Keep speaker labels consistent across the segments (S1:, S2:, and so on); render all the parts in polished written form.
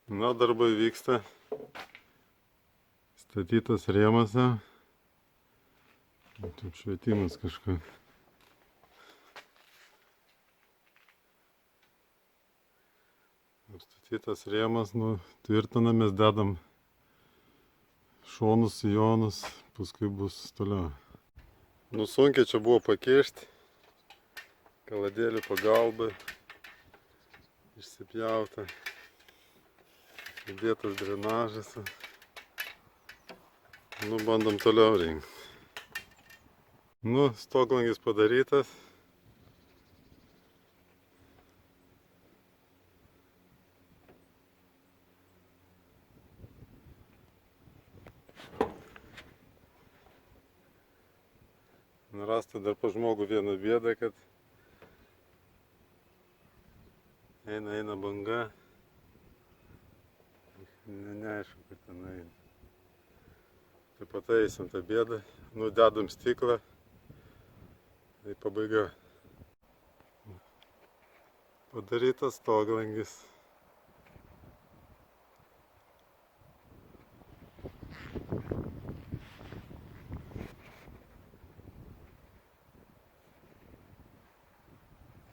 S1: Na, darbai vyksta. Statytas rėmose. Taip švietimas kažką. Statytas rėmas, tvirtinamės, dedam šonus, sijonus, paskui bus toliau. Sunkiai čia buvo pakišti. Kaladėlių pagalba. Išsipjauta. Įdėtas drenažas. Bandom toliau rinkti. Stoglangis padarytas. Rasta dar pas žmogų vieną bėdą, kad eina banga. Neaišku, kad ten eina. Tai pataisim tą bėdą, dedam stiklą. Tai pabaiga. Padarytas stoglangis.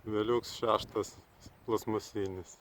S1: Vėliuks 6 plasmasinis.